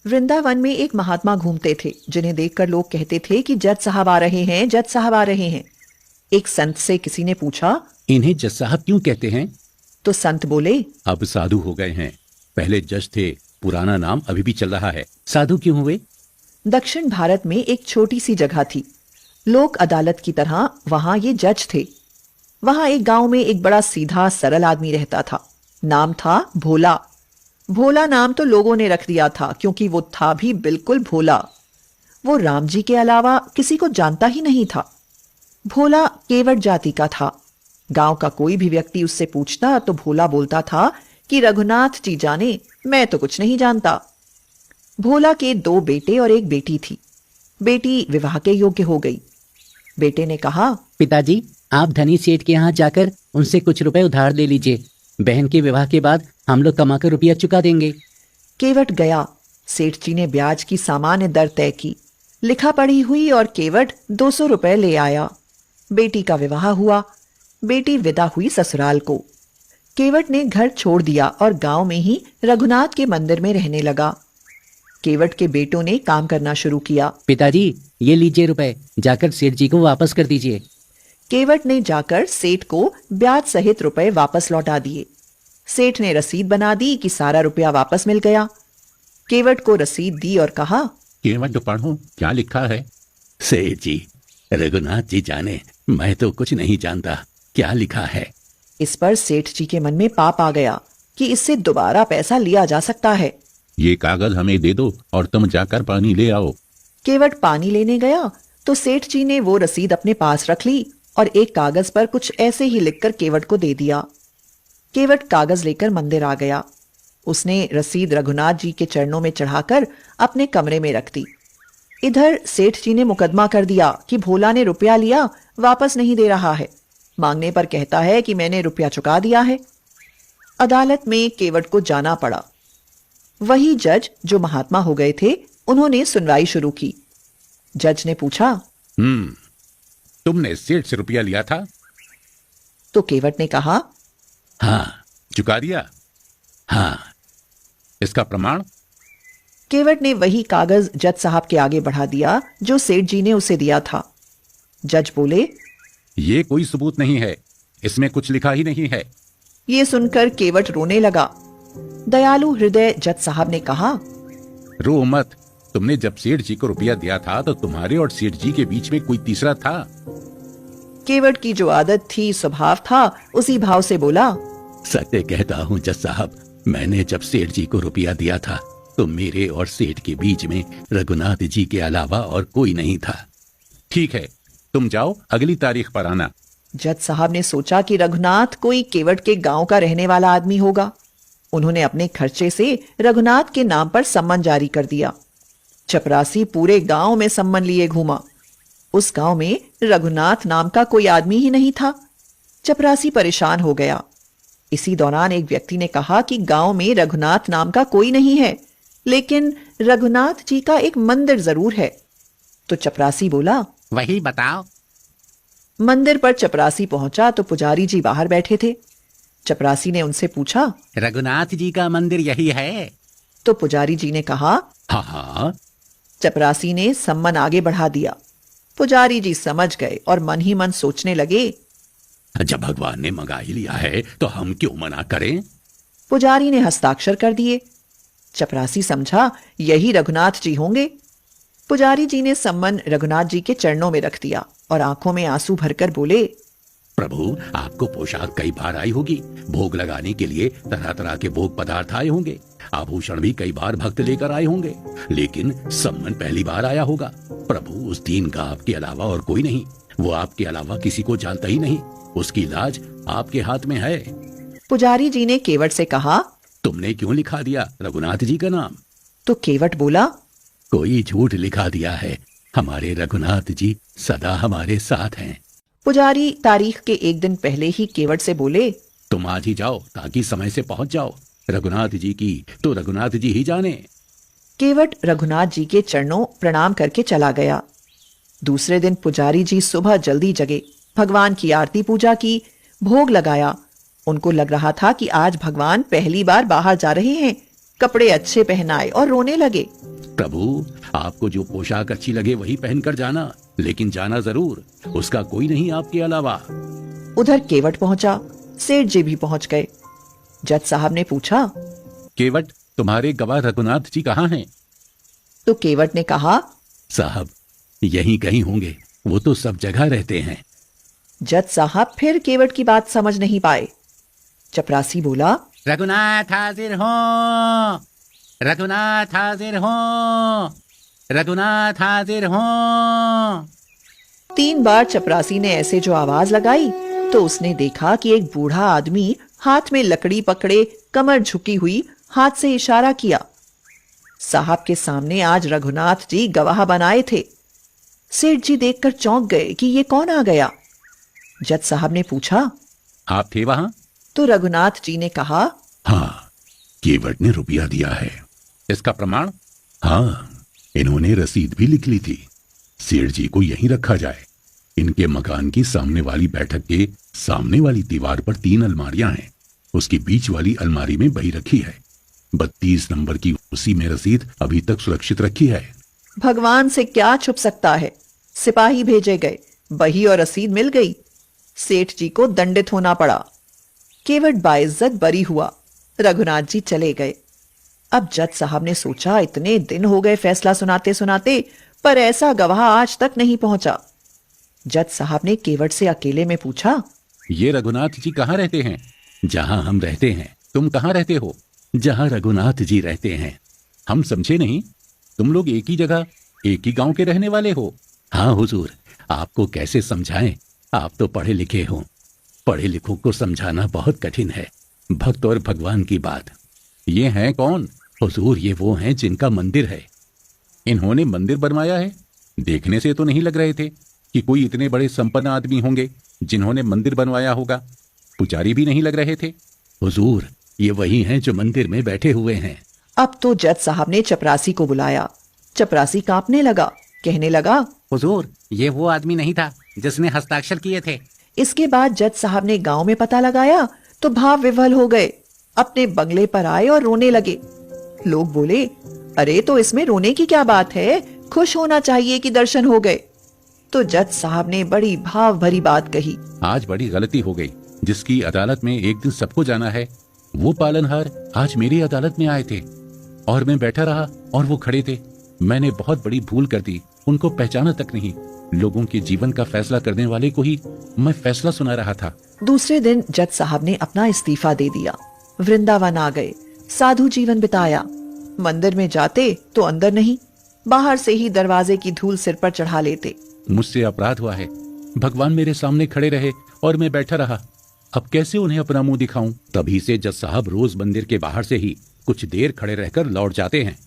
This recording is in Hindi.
वृंदावन में एक महात्मा घूमते थे जिन्हें देखकर लोग कहते थे कि जज साहब आ रहे हैं, जज साहब आ रहे हैं। एक संत से किसी ने पूछा, इन्हें जज साहब क्यों कहते हैं? तो संत बोले, अब साधु हो गए हैं, पहले जज थे, पुराना नाम अभी भी चल रहा है, साधु क्यों हुए? दक्षिण भारत में एक छोटी सी जगह थी, लोक अदालत की तरह वहां ये जज थे। वहां एक गांव में एक बड़ा सीधा सरल आदमी रहता था। नाम था भोला। भोला नाम तो लोगों ने रख दिया था क्योंकि वो था भी बिल्कुल भोला। वो राम जी के अलावा किसी को जानता ही नहीं था। भोला केवट जाति का था। गांव का कोई भी व्यक्ति उससे पूछता तो भोला बोलता था कि रघुनाथ जी जाने, मैं तो कुछ नहीं जानता। भोला के 2 बेटे और एक बेटी थी। बेटी विवाह के योग्य हो गई। बेटे ने कहा, पिताजी, आप धनी सेठ के यहाँ जाकर उनसे कुछ रुपए उधार ले लीजिए। बहन के विवाह के बाद हम लोग कमाकर रुपया चुका देंगे। केवट गया। सेठ जी ने ब्याज की सामान्य दर तय की, लिखा पढ़ी हुई और केवट 200 रुपए ले आया। बेटी का विवाह हुआ। बेटी विदा हुई ससुराल को। केवट ने घर छोड़ दिया और गांव में ही रघुनाथ के मंदिर में रहने लगा। केवट के बेटों ने काम करना शुरू किया। पिताजी, ये लीजिए रुपए, जाकर सेठ जी को वापस कर दीजिए। केवट ने जाकर सेठ को ब्याज सहित रुपए वापस लौटा दिए। सेठ ने रसीद बना दी कि सारा रुपया वापस मिल गया। केवट को रसीद दी और कहा, केवट पढ़ो क्या लिखा है? सेठ जी, रघुनाथ जी जाने, मैं तो कुछ नहीं जानता, क्या लिखा है? इस पर सेठ जी के मन में पाप आ गया कि इससे दोबारा पैसा लिया जा सकता है। ये कागज हमें दे दो और तुम जाकर पानी ले आओ। केवट पानी लेने गया तो सेठ जी ने वो रसीद अपने पास रख ली और एक कागज पर कुछ ऐसे ही लिखकर केवट को दे दिया। केवट कागज लेकर मंदिर आ गया। उसने रसीद रघुनाथ जी के चरणों में चढ़ाकर अपने कमरे में रख दी। इधर सेठ जी ने मुकदमा कर दिया कि भोला ने रुपया लिया, वापस नहीं दे रहा है। मांगने पर कहता है कि मैंने रुपया चुका दिया है। अदालत में केवट को जाना पड़ा। वही जज जो महात्मा हो गए थे, उन्होंने सुनवाई शुरू की। जज ने पूछा, तुमने सेठ से रुपया लिया था? तो केवट ने कहा, हाँ। चुका दिया? हाँ। इसका प्रमाण? केवट ने वही कागज जज साहब के आगे बढ़ा दिया जो सेठ जी ने उसे दिया था। जज बोले, ये कोई सबूत नहीं है, इसमें कुछ लिखा ही नहीं है। ये सुनकर केवट रोने लगा। दयालु हृदय जज साहब ने कहा, रो मत, तुमने जब सेठ जी को रुपया दिया था तो तुम्हारे और सेठ जी के बीच में कोई तीसरा था। केवट की जो आदत थी, स्वभाव था, उसी भाव से बोला, सत्य कहता हूँ जज साहब, मैंने जब सेठ जी को रुपया दिया था तो मेरे और सेठ के बीच में रघुनाथ जी के अलावा और कोई नहीं था। ठीक है, तुम जाओ, अगली तारीख पर आना। जज साहब ने सोचा कि रघुनाथ कोई केवट के गांव का रहने वाला आदमी होगा। उन्होंने अपने खर्चे से रघुनाथ के नाम पर सम्मन जारी कर दिया। चपरासी पूरे गांव में सम्मन लिए घूमा। उस गांव में रघुनाथ नाम का कोई आदमी ही नहीं था। चपरासी परेशान हो गया। इसी दौरान एक व्यक्ति ने कहा कि गांव में रघुनाथ नाम का कोई नहीं है, लेकिन रघुनाथ जी का एक मंदिर जरूर है। तो चपरासी बोला, वही बताओ। मंदिर पर चपरासी पहुंचा तो पुजारी जी बाहर बैठे थे। चपरासी ने उनसे पूछा, रघुनाथ जी का मंदिर यही है? तो पुजारी जी ने कहा, हाँ हाँ। चपरासी ने सम्मन आगे बढ़ा दिया। पुजारी जी समझ गए और मन ही मन सोचने लगे, जब भगवान ने मंगा ही लिया है तो हम क्यों मना करें। पुजारी ने हस्ताक्षर कर दिए। चपरासी समझा यही रघुनाथ जी होंगे। पुजारी जी ने सम्मन रघुनाथ जी के चरणों में रख दिया और आंखों में आंसू भरकर बोले, प्रभु, आपको पोशाक कई बार आई होगी, भोग लगाने के लिए तरह तरह के भोग पदार्थ आए होंगे, आभूषण भी कई बार भक्त लेकर आए होंगे, लेकिन सम्मन पहली बार आया होगा। प्रभु, उस दीन का आपके अलावा और कोई नहीं, वो आपके अलावा किसी को जानता ही नहीं, उसकी लाज आपके हाथ में है। पुजारी जी ने केवट से कहा, तुमने क्यों लिखा दिया रघुनाथ जी का नाम? तो केवट बोला, कोई झूठ लिखा दिया है, हमारे रघुनाथ जी सदा हमारे साथ हैं। पुजारी तारीख के एक दिन पहले ही केवट से बोले, तुम आज ही जाओ ताकि समय से पहुंच जाओ। रघुनाथ जी की तो रघुनाथ जी ही जाने। केवट रघुनाथ जी के चरणों प्रणाम करके चला गया। दूसरे दिन पुजारी जी सुबह जल्दी जगे, भगवान की आरती पूजा की, भोग लगाया। उनको लग रहा था कि आज भगवान पहली बार बाहर जा रहे हैं। कपड़े अच्छे पहनाए और रोने लगे। प्रभु, आपको जो पोशाक अच्छी लगे वही पहनकर जाना, लेकिन जाना जरूर, उसका कोई नहीं आपके अलावा। उधर केवट पहुंचा, सेठ जी भी पहुंच गए। जज साहब ने पूछा, केवट, तुम्हारे गवाह रघुनाथ जी कहाँ हैं? तो केवट ने कहा, साहब, यहीं कहीं होंगे, वो तो सब जगह रहते हैं। जज साहब फिर केवट की बात समझ नहीं पाए। चपरासी बोला, रघुनाथ हाजिर हो, रघुनाथ हाजिर हो, रघुनाथ हाजिर हो। 3 बार चपरासी ने ऐसे जो आवाज लगाई तो उसने देखा कि एक बूढ़ा आदमी हाथ में लकड़ी पकड़े, कमर झुकी हुई, हाथ से इशारा किया। साहब के सामने आज रघुनाथ जी गवाह बनाए थे। सेठ जी देखकर चौंक गए कि ये कौन आ गया। जज साहब ने पूछा, आप थे वहां? तो रघुनाथ जी ने कहा, हाँ, केवट ने रुपया दिया है। इसका प्रमाण? हाँ, इन्होंने रसीद भी लिख ली थी। सेठ जी को यहीं रखा जाए। इनके मकान की सामने वाली बैठक के सामने वाली दीवार पर 3 अलमारियां हैं। उसकी बीच वाली अलमारी में बही रखी है। 32 नंबर की उसी में रसीद अभी तक सुरक्षित रखी है। भगवान से क्या छुप सकता है। सिपाही भेजे गए, बही और रसीद मिल गई। सेठ जी को दंडित होना पड़ा। केवट बाइज्जत बरी हुआ। रघुनाथ जी चले गए। अब जज साहब ने सोचा, इतने दिन हो गए फैसला सुनाते सुनाते, पर ऐसा गवाह आज तक नहीं पहुंचा। जज साहब ने केवट से अकेले में पूछा, ये रघुनाथ जी कहाँ रहते हैं? जहां हम रहते हैं। तुम कहाँ रहते हो? जहां रघुनाथ जी रहते हैं। हम समझे नहीं। तुम लोग एक ही जगह, एक ही गांव के रहने वाले हो? हाँ हुजूर, आपको कैसे समझाएं, आप तो पढ़े लिखे हो। पढ़े लिखों को समझाना बहुत कठिन है। भक्त और भगवान की बात। ये हैं कौन? हुजूर, ये वो हैं जिनका मंदिर है। इन्होंने मंदिर बनवाया है? देखने से तो नहीं लग रहे थे कि कोई इतने बड़े संपन्न आदमी होंगे जिन्होंने मंदिर बनवाया होगा। पुजारी भी नहीं लग रहे थे। हुजूर, ये वही हैं जो मंदिर में बैठे हुए हैं। अब तो जज साहब ने चपरासी को बुलाया। चपरासी कांपने लगा, कहने लगा, हुजूर, ये वो आदमी नहीं था जिसने हस्ताक्षर किए थे। इसके बाद जज साहब ने गांव में पता लगाया तो भाव विह्वल हो गए। अपने बंगले पर आए और रोने लगे। लोग बोले, अरे तो इसमें रोने की क्या बात है, खुश होना चाहिए कि दर्शन हो गए। तो जज साहब ने बड़ी भाव भरी बात कही, आज बड़ी गलती हो गई। जिसकी अदालत में एक दिन सबको जाना है, वो पालनहार आज मेरी अदालत में आए थे और मैं बैठा रहा और वो खड़े थे। मैंने बहुत बड़ी भूल कर दी। उनको पहचाना तक नहीं। लोगों के जीवन का फैसला करने वाले को ही मैं फैसला सुना रहा था। दूसरे दिन जज साहब ने अपना इस्तीफा दे दिया। वृंदावन आ गए, साधु जीवन बिताया। मंदिर में जाते तो अंदर नहीं, बाहर से ही दरवाजे की धूल सिर पर चढ़ा लेते। मुझसे अपराध हुआ है। भगवान मेरे सामने खड़े रहे और मैं बैठा रहा। अब कैसे उन्हें अपना मुंह दिखाऊं? तभी से जज साहब रोज मंदिर के बाहर से ही कुछ देर खड़े रहकर लौट जाते हैं।